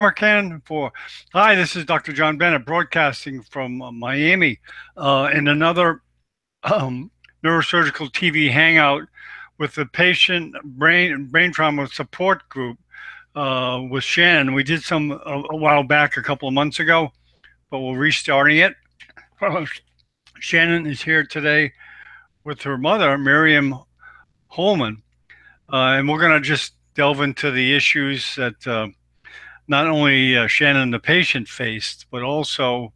Marcan for. Hi, this is Dr. John Bennett broadcasting from Miami in another um, neurosurgical TV hangout with the patient brain trauma support group with Shannon. We did some a while back, a couple of months ago, but we're restarting it. Shannon is here today with her mother, Miriam Holman, and we're going to just delve into the issues that not only Shannon and the patient faced, but also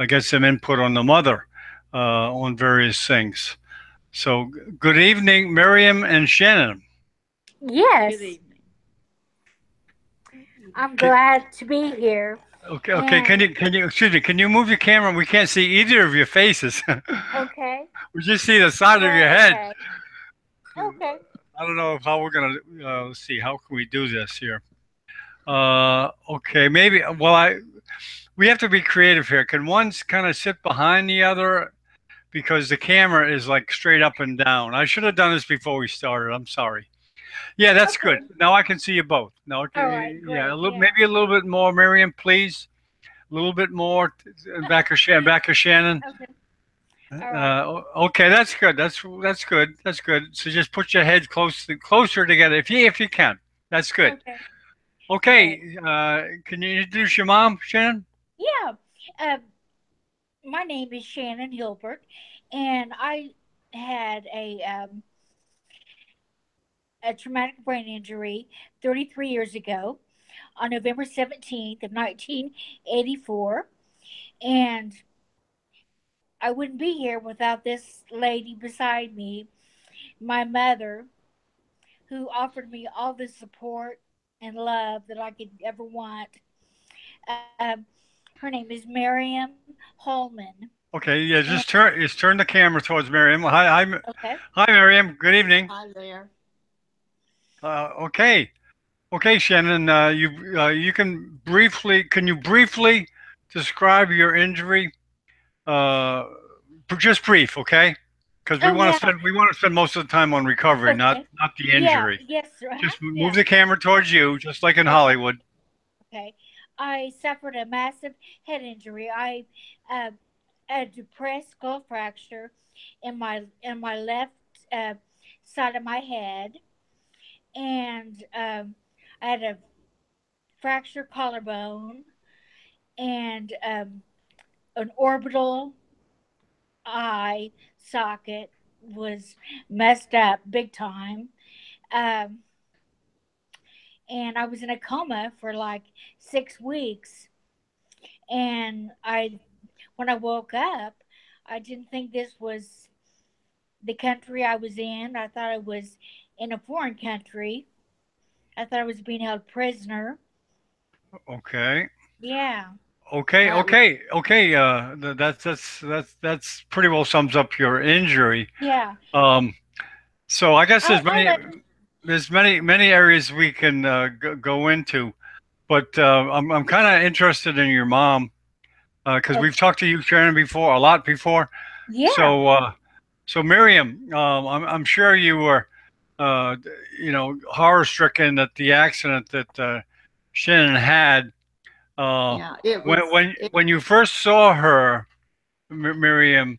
get some input on the mother on various things. So, good evening, Miriam and Shannon. Good Yes, evening. I'm Can, glad to be here. okay. And Can you excuse me? Can you move your camera? We can't see either of your faces. okay, We just see the side of your well, head. okay, okay. I don't know how we're gonna let's see. How can we do this here? Okay, maybe. Well, I we have to be creative here. Can one kind of sit behind the other because the camera is like straight up and down? I should have done this before we started. I'm sorry. Yeah, that's good. Okay. Now I can see you both. Now, All okay, right, yeah, great. Yeah. maybe a little bit more, Miriam, please. A little bit more, back of Shannon. Okay. All right. Okay, that's good. That's good. That's good. So just put your heads closer together if you can. That's good. Okay. Great. Okay, can you introduce your mom, Shannon? Yeah. Uh, my name is Shannon Hilbert, and I had a traumatic brain injury 33 years ago on November 17th of 1984, and I wouldn't be here without this lady beside me, my mother, who offered me all the support and love that I could ever want. Um, Her name is Miriam Holman. Okay, yeah, And just turn the camera towards Miriam. okay, Hi, Miriam. Good evening. Hi there. Okay, okay, Shannon. You can you briefly describe your injury? Uh, just brief, okay? Because oh yeah, we want to spend most of the time on recovery, okay, not the yeah, injury. yes, sir. Just move Yeah, the camera towards you, just like in okay, Hollywood. okay. I suffered a massive head injury. I uh, a depressed skull fracture in my left uh, side of my head, and I had a fractured collarbone and an orbital eye socket was messed up big time. Um, and I was in a coma for like 6 weeks. And when I woke up, I didn't think this was the country I was in. I thought I was in a foreign country. I thought I was being held prisoner. Okay. Yeah, That was Okay. That's pretty well sums up your injury. yeah. Um, so I guess I'll let. there's many areas we can go into, but I'm kind of interested in your mom because we've Okay. talked to you, Sharon, before a lot before. Yeah. So so Miriam, I'm sure you were uh, horror stricken at the accident that Shannon had. Uh, yeah, it was it when you first saw her, Miriam,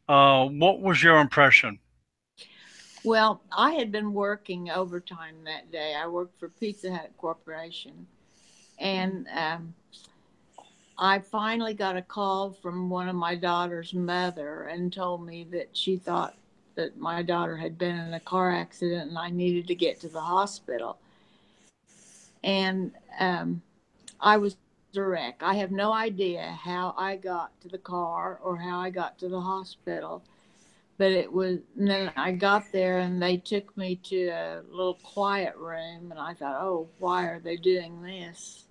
what was your impression? well, I had been working overtime that day. I worked for Pizza Hut Corporation, and I finally got a call from one of my daughter's mother and told me that she thought that my daughter had been in a car accident and I needed to get to the hospital. And I was a wreck. I have no idea how I got to the car or how I got to the hospital. But it was, and then I got there and they took me to a little quiet room, and I thought, oh, why are they doing this?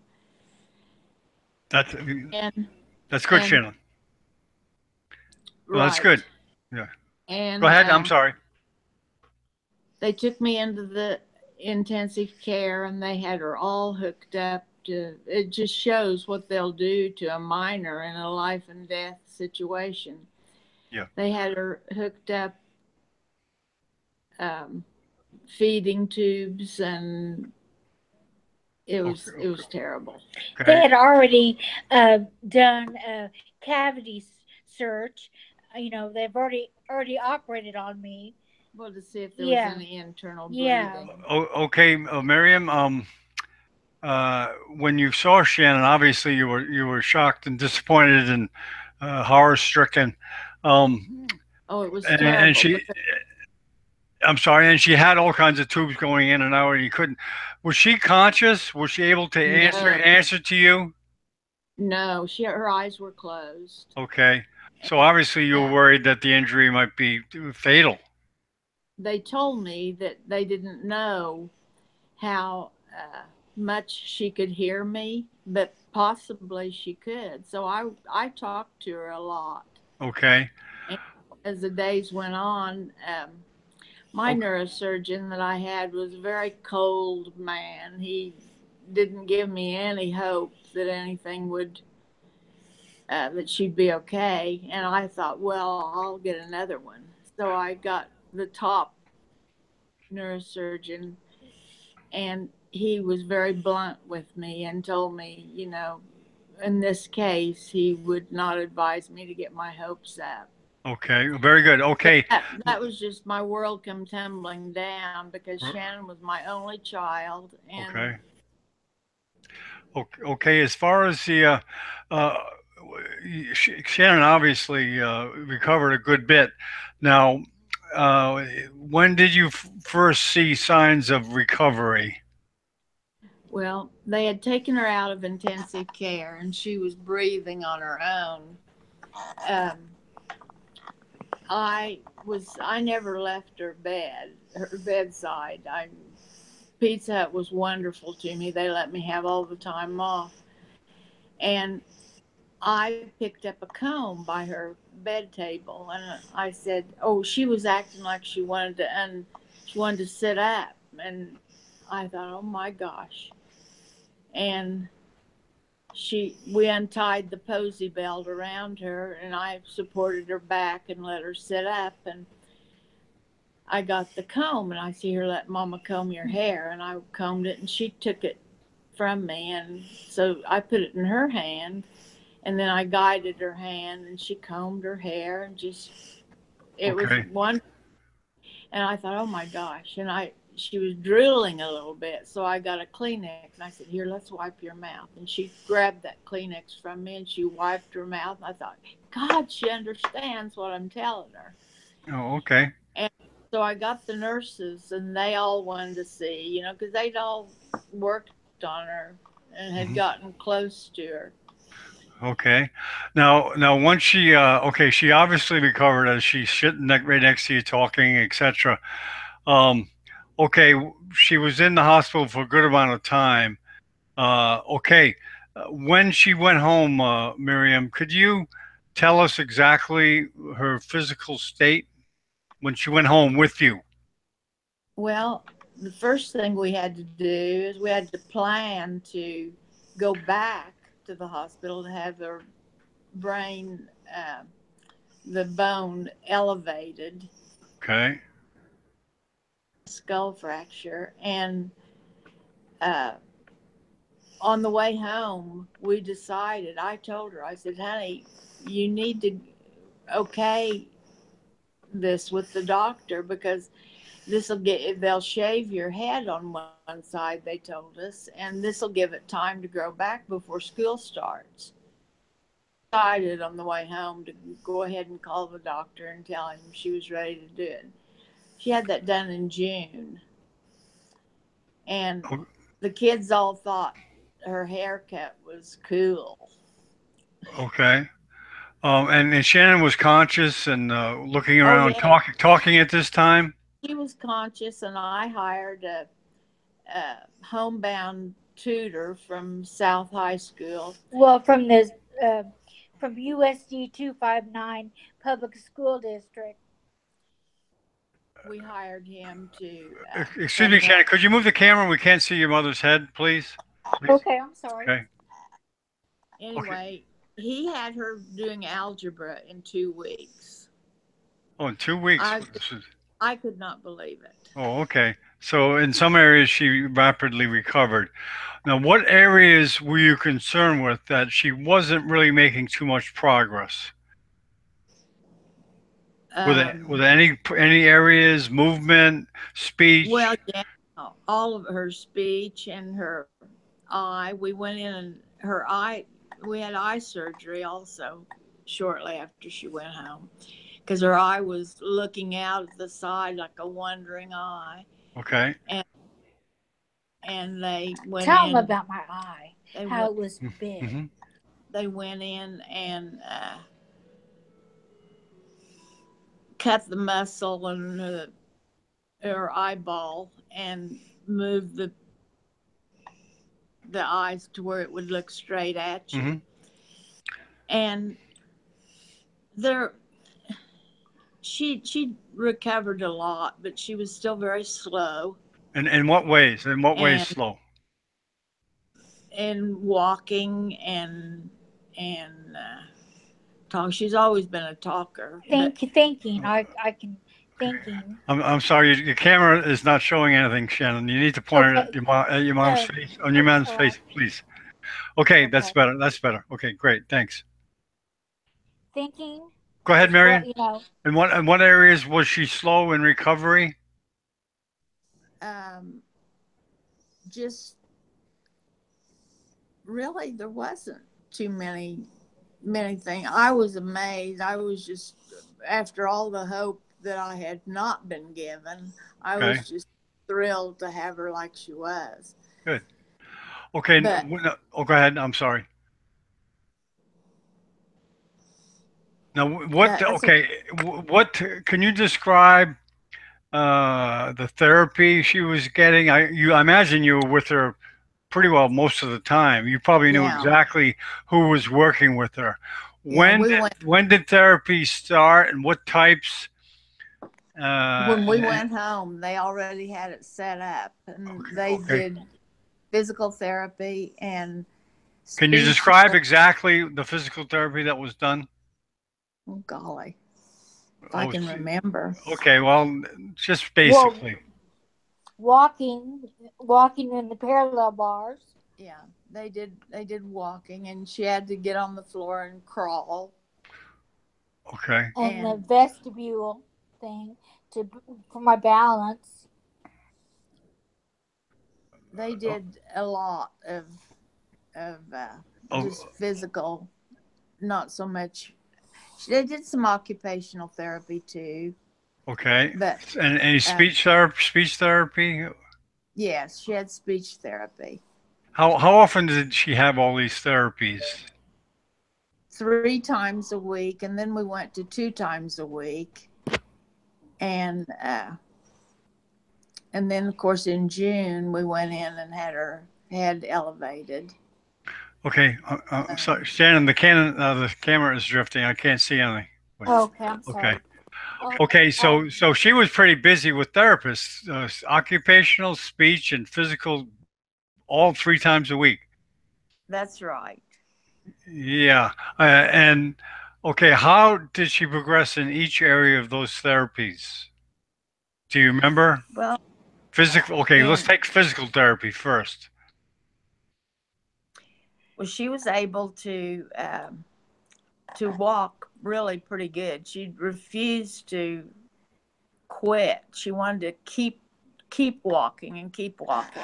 That's And, that's good, and, Shannon. Well, that's good. right. Yeah. Go And, ahead. I'm sorry. they took me into the intensive care and they had her all hooked up to, it just shows what they'll do to a minor in a life and death situation. Yeah. They had her hooked up, um, feeding tubes and Okay, it was terrible. They okay, had already done a cavity search. You know, they've already operated on me. Well, to see if there was Yeah, any internal yeah. bleeding. okay, Miriam. When you saw Shannon, obviously you were shocked and disappointed and horror stricken. Um, Oh, it was and terrible she, because I'm sorry, and she had all kinds of tubes going in and out, and you couldn't. Was she conscious? Was she able to no, answer to you? no, her eyes were closed. Okay, so And obviously you were worried that the injury might be fatal. they told me that they didn't know how much she could hear me, but possibly she could. So I talked to her a lot. Okay, And as the days went on, my okay, neurosurgeon that I had was a very cold man. He didn't give me any hope that anything would that she'd be okay. And I thought, well, I'll get another one. So I got the top neurosurgeon, and he was very blunt with me and told me, you know, in this case, he would not advise me to get my hopes up. okay, very good. So Okay, that was just my world come tumbling down because Shannon was my only child, and okay. Okay, as far as the uh, Shannon obviously recovered a good bit. Now, when did you first see signs of recovery? well, they had taken her out of intensive care, and she was breathing on her own. Um, I never left her bedside. Pizza Hut was wonderful to me. They let me have all the time off, and I picked up a comb by her bed table, and I said, "Oh, she was acting like she wanted to sit up," and I thought, "Oh my gosh!" And we untied the posy belt around her, and I supported her back and let her sit up, and I got the comb, and I see her let Mama comb your hair, and I combed it, and she took it from me, and so I put it in her hand, and then I guided her hand, and she combed her hair, and just it was Okay, one. And I thought, oh my gosh, and I she was drooling a little bit, so I got a Kleenex, and I said, here, let's wipe your mouth, and she grabbed that Kleenex from me, and she wiped her mouth, and I thought, God, she understands what I'm telling her. oh, okay, And so I got the nurses, and they all wanted to see, you know, because they'd all worked on her and had hmm, gotten close to her. okay. Now, once she, okay, she obviously recovered as she's sitting right next to you, talking, etc. Um, okay, she was in the hospital for a good amount of time. Okay. When she went home, Miriam, could you tell us exactly her physical state when she went home with you? Well, the first thing we had to do is we had to plan to go back to the hospital to have her brain, the bone elevated, Okay. skull fracture. And uh, on the way home, we decided, I told her, I said, honey, you need to okay this with the doctor because they'll shave your head on one side, they told us, and this will give it time to grow back before school starts. Decided on the way home to go ahead and call the doctor and tell him she was ready to do it. She had that done in June, and O- the kids all thought her haircut was cool. Okay. And Shannon was conscious and looking Oh around, yeah, talking at this time. she was conscious, and I hired a homebound tutor from South High School. Well, uh, from USD 259 Public School District. We hired him to Excuse me, come Shannon. help. Could you move the camera? We can't see your mother's head, please. Okay, I'm sorry. Okay. Okay. Anyway, he had her doing algebra in 2 weeks. Oh, in 2 weeks. I I could not believe it. Oh, okay. So in some areas she rapidly recovered. Now, what areas were you concerned with that she wasn't really making too much progress? Were Um, there any areas, movement, well, speech? yeah, all of her speech and her eye. We went in and her eye. We had eye surgery also shortly after she went home because her eye was looking out at the side like a wandering eye, Okay. and they went Tell them in. about my eye, They how went. it was big. Mm-hmm. They went in and cut the muscle and her eyeball and moved the eyes to where it would look straight at you. Mm-hmm. And there, she recovered a lot, but she was still very slow And in what ways? In what ways and slow? walking and talk. She's always been a talker, but Thinking. I can thinking. I'm sorry, your camera is not showing anything, Shannon. You need to point it Okay. at your mom's Uh, face, on your mom's all right. face, please. Okay, that's Okay. better. That's better. Okay, great. Thanks. Thinking Go ahead, is what Marion. you know. In what areas was she slow in recovery? um, just really there wasn't too many things. I was amazed. I was just after all the hope that I had not been given, I Okay, was just thrilled to have her like she was. good. Okay, But oh, go ahead. I'm sorry. Now, what? that's Okay, what can you describe the therapy she was getting? I imagine you were with her pretty well most of the time. You probably knew yeah, exactly who was working with her. yeah. When We did went when did therapy start, and what types? when we And went home. They already had it set up, and okay, they okay. did physical therapy and Can you speech. describe exactly the physical therapy that was done? Oh golly, if I Oh, can remember. okay. Well, just Well, basically. walking in the parallel bars Yeah, they did walking, and she had to get on the floor and crawl. Okay. and the And vestibule thing to for my balance. they Oh, did a lot of oh, just physical, not so much. They did some occupational therapy too, okay. but And any uh, speech therapy? Speech therapy? yes, she had speech therapy How often did she have all these therapies? 3 times a week, and then we went to 2 times a week, and then of course in June we went in and had her head elevated. Okay, I'm Um, sorry, Shannon. The camera is drifting. I can't see anything. Wait. Okay, I'm Okay. sorry. Oh, Okay. um, So she was pretty busy with therapists, occupational, speech, and physical, all 3 times a week. that's right. Yeah. And okay, how did she progress in each area of those therapies? Do you remember? Well, Physical. Okay, let's and take physical therapy first. well, she was able to walk really pretty good. She refused to quit. She wanted to keep walking and keep walking.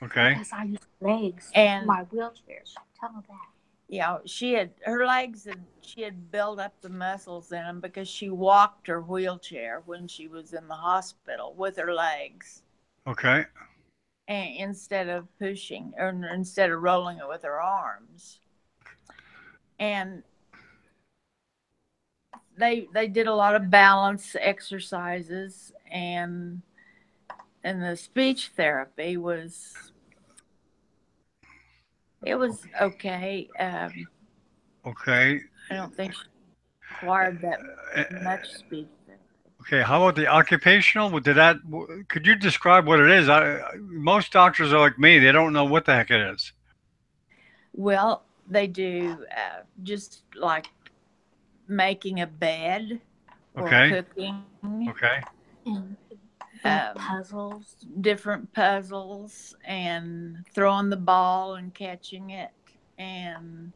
Okay. because I use legs for And my wheelchairs. Tell them that. you know, she had her legs and she had built up the muscles in them because she walked her wheelchair when she was in the hospital with her legs, Okay. and instead of pushing or instead of rolling it with her arms. And they did a lot of balance exercises, and the speech therapy was it was okay. Okay. I don't think she required that Uh, much speech therapy. Okay, how about the occupational? Could you describe what it is? Most doctors are like me; they don't know what the heck it is. Well, they do just like making a bed or Okay, cooking. okay, And um, puzzles. different puzzles and throwing the ball and catching it and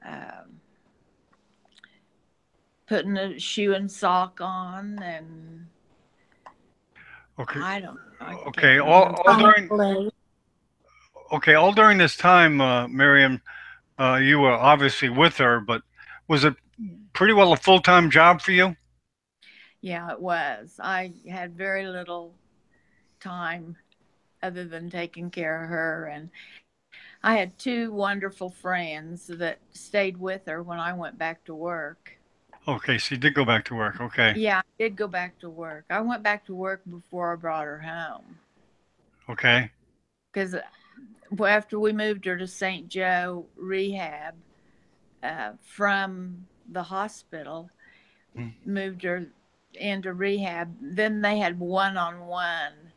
um, putting a shoe and sock on and Okay. I don't know. I can't Okay. remember. All during Play. all during this time, Miriam, you were obviously with her, but was it pretty well a full time job for you? Yeah, it was. I had very little time other than taking care of her. And I had two wonderful friends that stayed with her when I went back to work. Okay, so you did go back to work. Okay. Yeah, I did go back to work. I went back to work before I brought her home Okay. because after we moved her to St. Joe rehab from the hospital, Mm. moved her into rehab, then they had one on one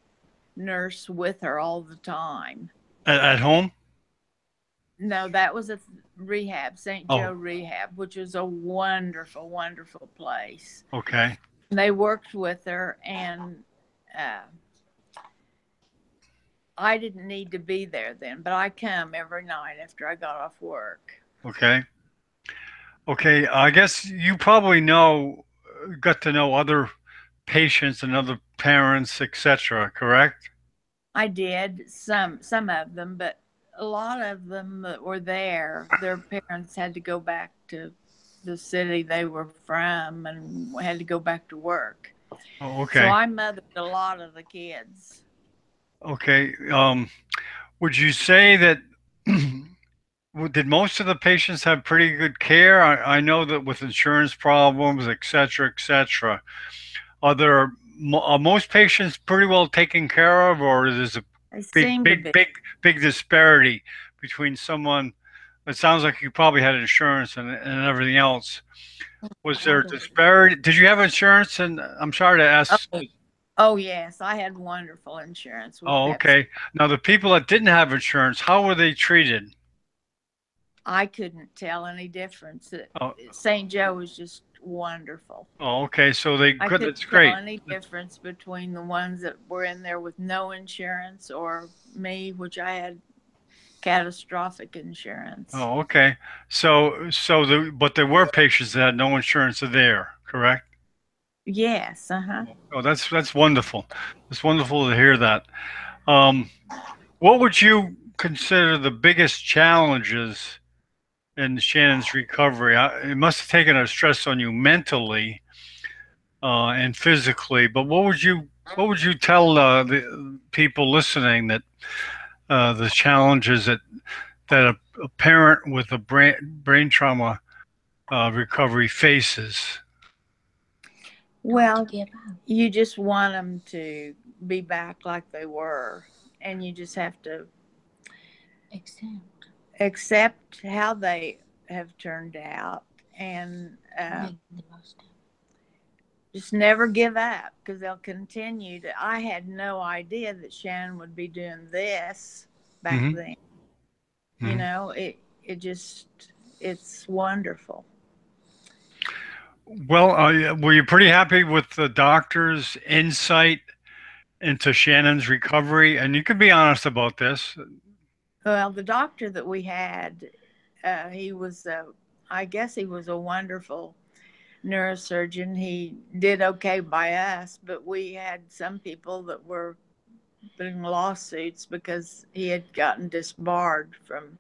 nurse with her all the time. At home? No, that was a rehab, St. Oh, Joe Rehab, which was a wonderful, wonderful place. okay. They worked with her, and uh, I didn't need to be there then, but I come every night after I got off work. Okay. Okay. I guess you probably got to know other patients and other parents, etc., correct? I did some of them, but a lot of them that were there, their parents had to go back to the city they were from and had to go back to work. Oh, So okay. I mothered a lot of the kids. Okay. Would you say that did most of the patients have pretty good care? I know that with insurance problems, et cetera, are most patients pretty well taken care of, or is a They big, seemed to big, be. big, big disparity between someone? It sounds like you probably had insurance and everything else. Was I there don't. disparity? Did you have insurance? And I'm sorry to ask. Oh, oh yes, I had wonderful insurance with Oh, Pepsi. okay. Now the people that didn't have insurance, how were they treated? I couldn't tell any difference. Oh, St. Joe was just wonderful. oh, okay. So they I good. couldn't That's tell great. any difference between the ones that were in there with no insurance or me, which I had catastrophic insurance. Oh, okay. But there were patients that had no insurance there, correct? Yes, uh-huh. Oh, that's wonderful. It's wonderful to hear that. Um, what would you consider the biggest challenges in Shannon's recovery? It must have taken a stress on you mentally and physically. But what would you tell the people listening that the challenges that a parent with a brain trauma recovery faces? Not to Well, give up. you just want them to be back like they were, and you just have to Accept. accept how they have turned out and Make the most of just never give up because they'll continue to. I had no idea that Shannon would be doing this back Hmm. then. You Hmm. know, it just it's wonderful. Well, were you pretty happy with the doctor's insight into Shannon's recovery? And you can be honest about this. Well, the doctor that we had, he was, I guess he was a wonderful neurosurgeon. He did okay by us, but we had some people that were in lawsuits because he had gotten disbarred from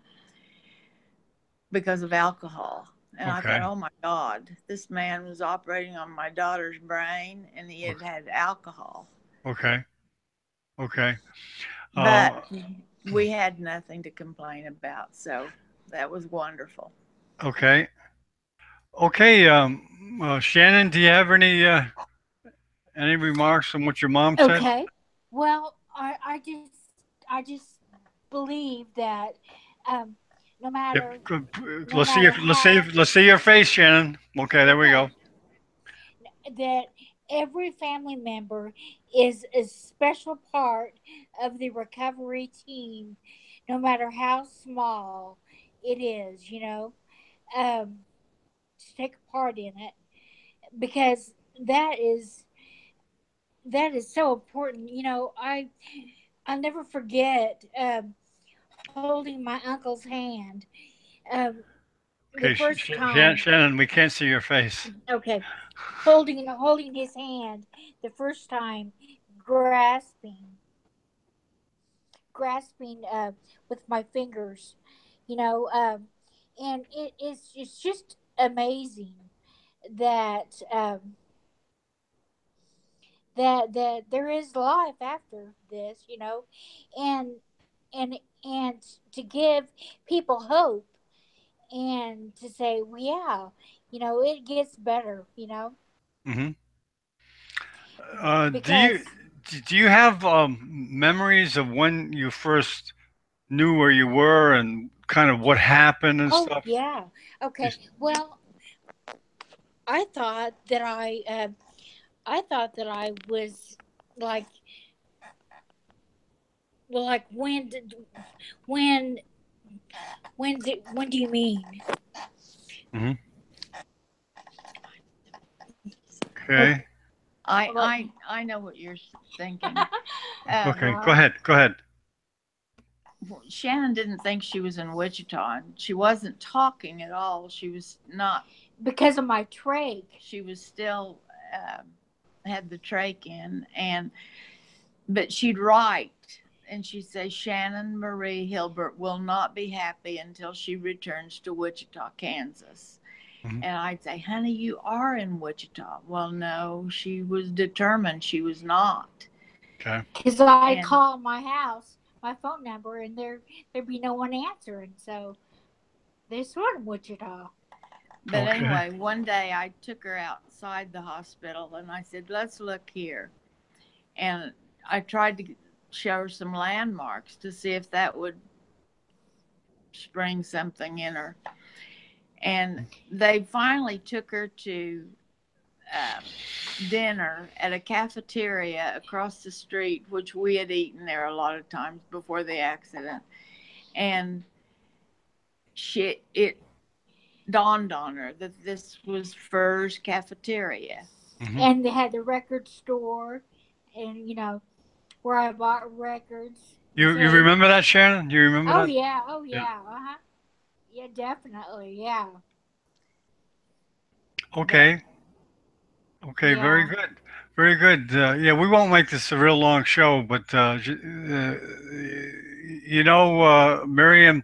because of alcohol. And I thought, Okay. oh my God, this man was operating on my daughter's brain and he had had alcohol. Okay. Okay. But Uh, we had nothing to complain about. So that was wonderful. okay. Okay. Shannon, do you have any remarks on what your mom it. said? Okay. Well, I just believe that um, no Yep. matter no Let's matter how let's see your face, Shannon. Okay, there we okay go. that every family member is a special part of the recovery team, no matter how small it is. To take part in it because that is that is so important. I'll never forget holding my uncle's hand the Okay, first time. Shannon, we can't see your face. Okay, holding his hand the first time, grasping with my fingers, you know, and it's just amazing that that there is life after this, and and to give people hope and to say, well, yeah, it gets better, Hmm. because Do you have memories of when you first knew where you were and kind of what happened and oh stuff? yeah, okay. Well, I thought that I was like, well, like when when do you mean? Hmm. Okay. Okay. Like, I know what you're thinking. Um, Okay. Go ahead. Go ahead. Shannon didn't think she was in Wichita. And she wasn't talking at all. She was not. because of my trach. She was still had the trach in, and but she'd write, and she'd say, Shannon Marie Hilbert will not be happy until she returns to Wichita, Kansas. Hmm. And I'd say, honey, you are in Wichita. Well, no, she was determined she was not. Okay. Because I And call my house, my phone number, and there'd be no one answering. So they sort of Wichita. but Okay. anyway, one day I took her outside the hospital and I said, let's look here. And I tried to show her some landmarks to see if that would spring something in her. And they finally took her to um, dinner at a cafeteria across the street, which we had eaten there a lot of times before the accident. And it dawned on her that this was Furr's cafeteria. Hmm. And they had the record store, and where I bought records and You tapes. remember that, Shannon? You remember Oh that? yeah, oh Yeah. yeah, uh-huh. Yeah, definitely, yeah, But Okay. Okay. Very yeah. good. Very good. Yeah, we won't make this a real long show, but Miriam,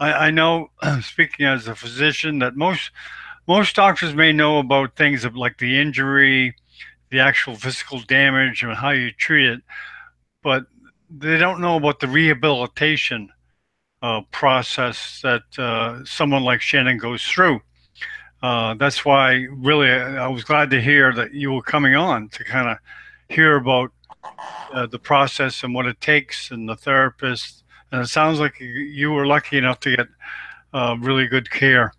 I know, speaking as a physician, that most doctors may know about things of like the injury, the actual physical damage, and how you treat it, but they don't know about the rehabilitation process that someone like Shannon goes through. That's why, really, I was glad to hear that you were coming on to kind of hear about the process and what it takes and the therapist. And it sounds like you were lucky enough to get really good care.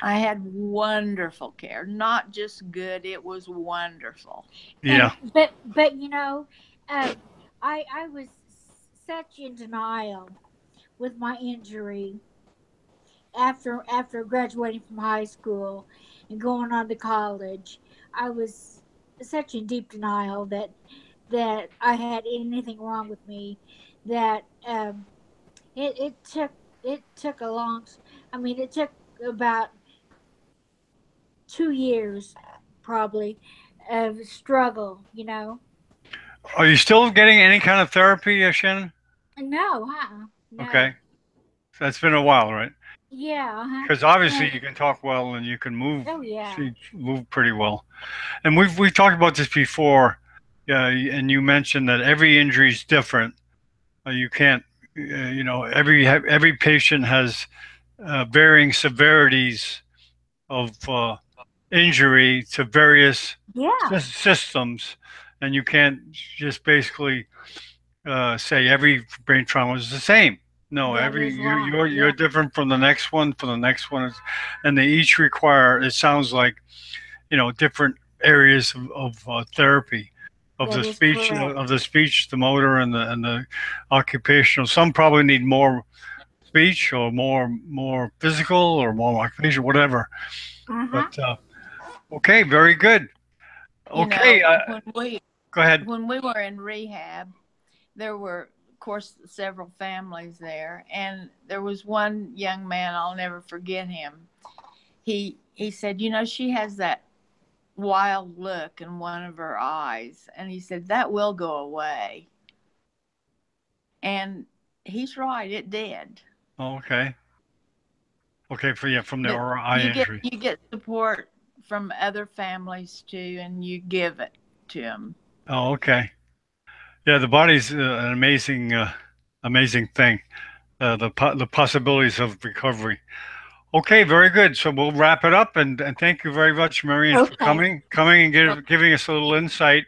I had wonderful care, not just good, it was wonderful. Yeah. And but um, I was such in denial with my injury after graduating from high school and going on to college. I was such in deep denial that I had anything wrong with me. That it took a long. I mean, it took about 2 years probably of struggle. Are you still getting any kind of therapy, Shannon? No, no. Okay. That's been a while, right? Yeah, Because obviously and you can talk well and you can move, oh yeah, move pretty well. And we've talked about this before. Yeah, and you mentioned that every injury is different. You can't, every patient has varying severities of injury to various yeah. systems, and you can't just basically say every brain trauma is the same. No, That every is right. you're Yeah, different from the next one, from the next one, and they each require. It sounds like different areas of therapy, that is of correct. the speech, the motor, and the occupational. Some probably need more speech or more physical or more occupation, whatever. Uh huh. But okay, very good. You Okay, know, when we Go ahead. when we were in rehab, there were, of course, several families there, and there was one young man, I'll never forget him. He said, you know, she has that wild look in one of her eyes, and he said that will go away, and he's right, it did. Oh, okay. Okay, for yeah, from the But eye injury. you get support from other families too, and you give it to them. Oh, okay. Yeah, the body's an amazing thing. The possibilities of recovery. Okay, very good. So we'll wrap it up, and thank you very much, Marion, for Okay. coming and giving us a little insight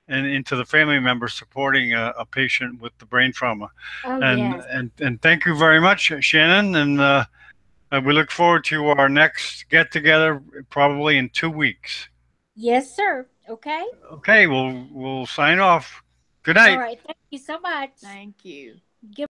and into the family member supporting a patient with the brain trauma. Oh, And yes. thank you very much, Shannon. And we look forward to our next get together, probably in 2 weeks. Yes, sir. Okay. Okay, we'll sign off. Good All night. right. Thank you so much. Thank you. Good.